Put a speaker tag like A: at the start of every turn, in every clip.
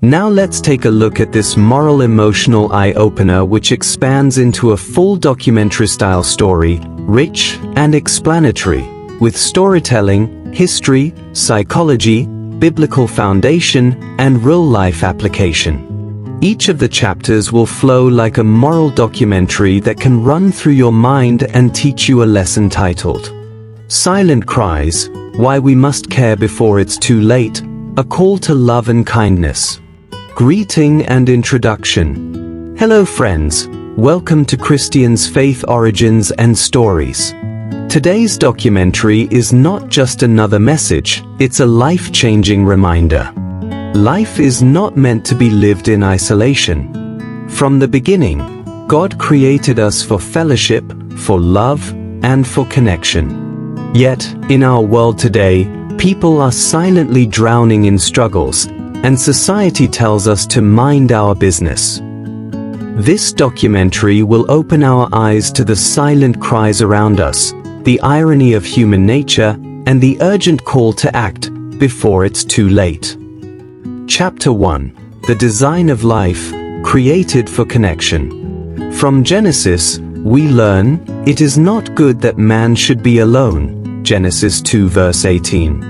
A: Now let's take a look at this moral emotional eye-opener which expands into a full documentary-style story, rich and explanatory, with storytelling, history, psychology, biblical foundation, and real-life application. Each of the chapters will flow like a moral documentary that can run through your mind and teach you a lesson titled Silent Cries, Why We Must Care Before It's Too Late, a Call to Love and Kindness. Greeting and introduction. Hello friends, welcome to Christian's Faith Origins and Stories. Today's documentary is not just another message, it's a life-changing reminder. Life is not meant to be lived in isolation. From the beginning, God created us for fellowship, for love, and for connection. Yet, in our world today, people are silently drowning in struggles, and society tells us to mind our business. This documentary will open our eyes to the silent cries around us, the irony of human nature, and the urgent call to act before it's too late. Chapter 1. The Design of Life, Created for Connection. From Genesis, we learn, "It is not good that man should be alone." Genesis 2 verse 18.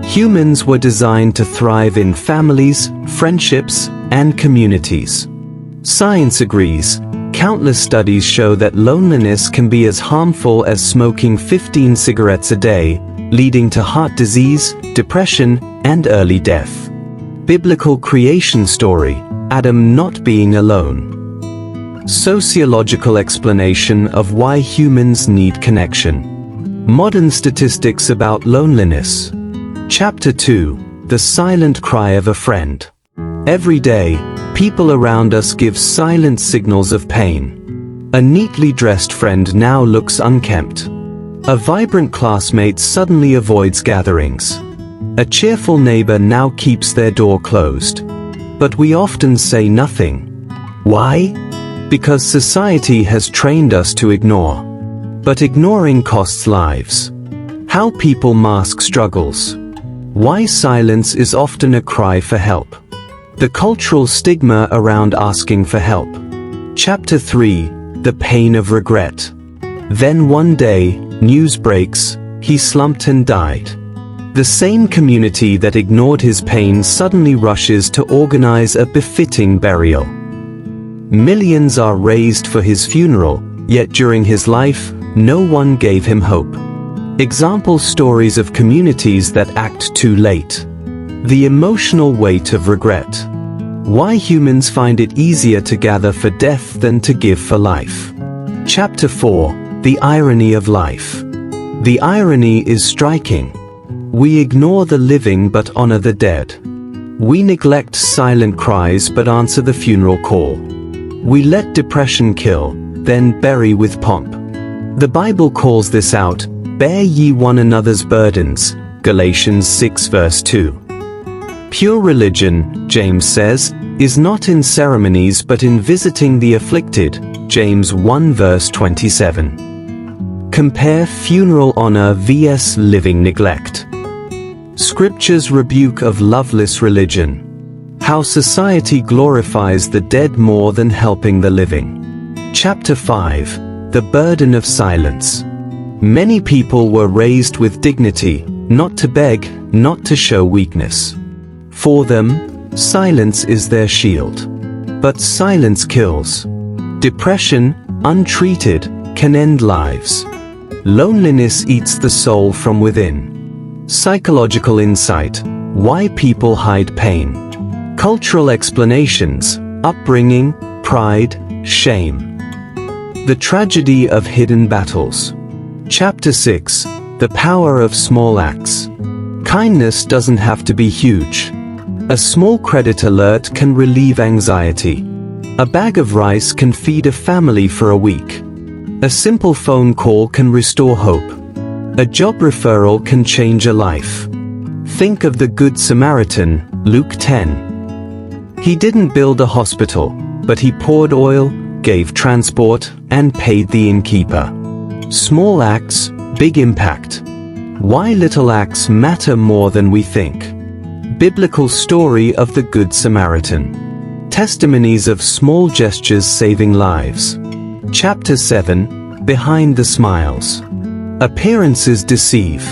A: Humans were designed to thrive in families, friendships, and communities. Science agrees. Countless studies show that loneliness can be as harmful as smoking 15 cigarettes a day, leading to heart disease, depression, and early death. Biblical creation story, Adam not being alone. Sociological explanation of why humans need connection. Modern statistics about loneliness. Chapter 2. The Silent Cry of a Friend. Every day, people around us give silent signals of pain. A neatly dressed friend now looks unkempt. A vibrant classmate suddenly avoids gatherings. A cheerful neighbor now keeps their door closed. But we often say nothing. Why? Because society has trained us to ignore. But ignoring costs lives. How people mask struggles. Why silence is often a cry for help. The cultural stigma around asking for help. Chapter 3. The Pain of Regret. Then one day, news breaks, he slumped and died. The same community that ignored his pain suddenly rushes to organize a befitting burial. Millions are raised for his funeral, yet during his life, no one gave him hope. Example stories of communities that act too late. The emotional weight of regret. Why humans find it easier to gather for death than to give for life. Chapter 4. The Irony of Life. The irony is striking. We ignore the living but honor the dead. We neglect silent cries but answer the funeral call. We let depression kill, then bury with pomp. The Bible calls this out, "Bear ye one another's burdens," Galatians 6 verse 2. Pure religion, James says, is not in ceremonies but in visiting the afflicted, James 1 verse 27. Compare funeral honor vs living neglect. Scripture's rebuke of loveless religion. How society glorifies the dead more than helping the living. Chapter 5. The Burden of Silence. Many people were raised with dignity, not to beg, not to show weakness. For them, silence is their shield. But silence kills. Depression, untreated, can end lives. Loneliness eats the soul from within. Psychological insight, why people hide pain. Cultural explanations, upbringing, pride, shame. The tragedy of hidden battles. Chapter 6. The Power of Small Acts. Kindness doesn't have to be huge. A small credit alert can relieve anxiety. A bag of rice can feed a family for a week. A simple phone call can restore hope. A job referral can change a life. Think of the Good Samaritan, Luke 10. He didn't build a hospital, but he poured oil, gave transport, and paid the innkeeper. Small acts, big impact. Why little acts matter more than we think. Biblical story of the Good Samaritan. Testimonies of small gestures saving lives. Chapter 7, Behind the Smiles. Appearances deceive.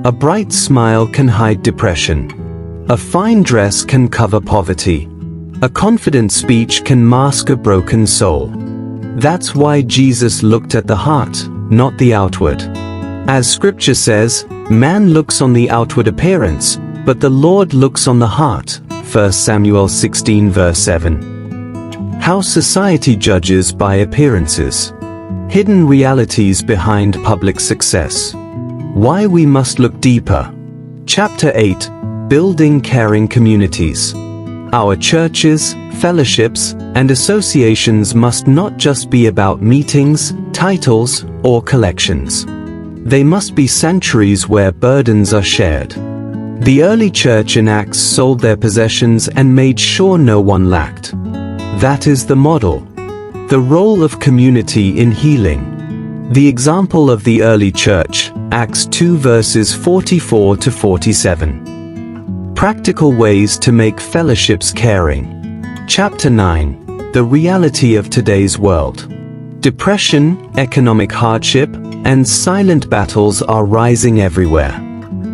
A: A bright smile can hide depression. A fine dress can cover poverty. A confident speech can mask a broken soul. That's why Jesus looked at the heart, not the outward. As Scripture says, man looks on the outward appearance, but the Lord looks on the heart. 1 Samuel 16 verse 7. How society judges by appearances. Hidden realities behind public success. Why we must look deeper. Chapter 8, Building Caring Communities. Our churches, fellowships, and associations must not just be about meetings, titles, or collections. They must be sanctuaries where burdens are shared. The early church in Acts sold their possessions and made sure no one lacked. That is the model. The role of community in healing. The example of the early church, Acts 2 verses 44 to 47. Practical ways to make fellowships caring. Chapter 9, The Reality of Today's World. Depression, economic hardship, and silent battles are rising everywhere.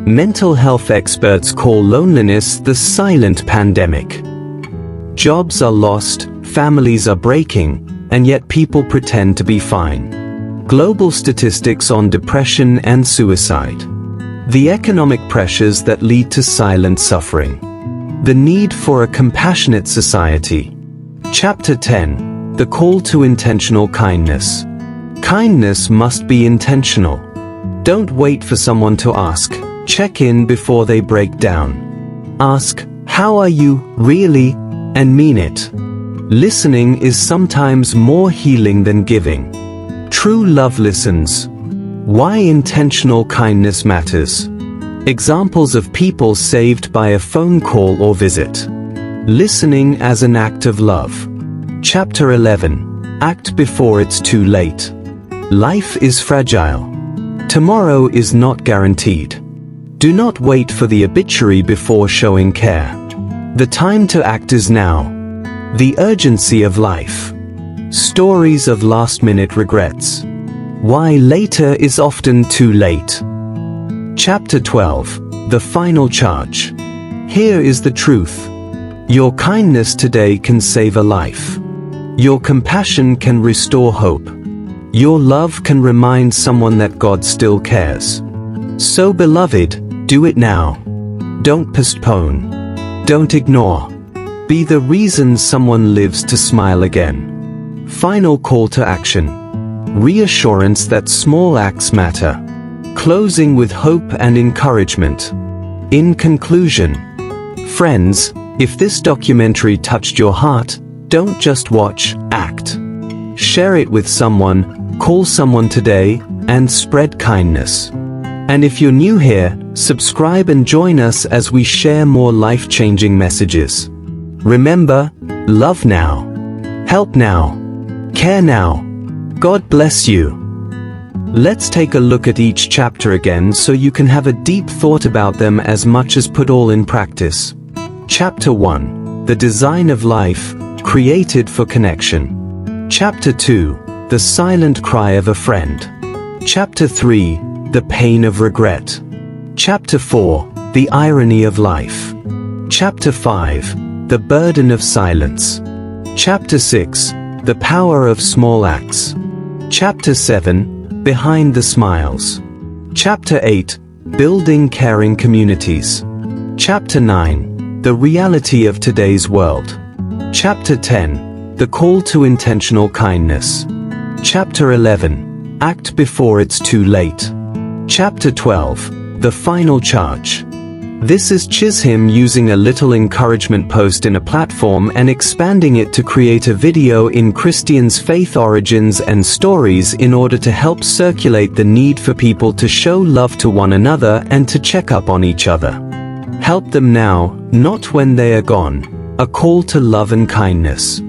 A: Mental health experts call loneliness the silent pandemic. Jobs are lost, families are breaking, and yet people pretend to be fine. Global statistics on depression and suicide. The economic pressures that lead to silent suffering. The need for a compassionate society. Chapter 10, The Call to Intentional Kindness. Kindness must be intentional. Don't wait for someone to ask. Check in before they break down. Ask, "How are you, really?" and mean it. Listening is sometimes more healing than giving. True love listens. Why intentional kindness matters. Examples of people saved by a phone call or visit. Listening as an act of love. Chapter 11, Act before it's too late. Life is fragile. Tomorrow is not guaranteed. Do not wait for the obituary before showing care. The time to act is now. The urgency of life. Stories of last-minute regrets. Why later is often too late. Chapter 12, The Final Charge. Here is the truth. Your kindness today can save a life. Your compassion can restore hope. Your love can remind someone that God still cares. So beloved, do it now. Don't postpone. Don't ignore. Be the reason someone lives to smile again. Final call to action. Reassurance that small acts matter. Closing with hope and encouragement. In conclusion, friends, if this documentary touched your heart, don't just watch, act. Share it with someone, call someone today, and spread kindness. And if you're new here, subscribe and join us as we share more life-changing messages. Remember, love now. Help now. Care now. God bless you. Let's take a look at each chapter again so you can have a deep thought about them as much as put all in practice. Chapter 1, The Design of Life, Created for Connection. Chapter 2, The Silent Cry of a Friend. Chapter 3, The Pain of Regret. Chapter 4, The Irony of Life. Chapter 5, The Burden of Silence. Chapter 6, The Power of Small Acts. Chapter 7, Behind the Smiles. Chapter 8, Building Caring Communities. Chapter 9, The Reality of Today's World. Chapter 10, The Call to Intentional Kindness. Chapter 11, Act Before It's Too Late. Chapter 12, The Final Charge. This is Chisholm using a little encouragement post in a platform and expanding it to create a video in Christians' faith origins and stories in order to help circulate the need for people to show love to one another and to check up on each other. Help them now, not when they are gone. A call to love and kindness.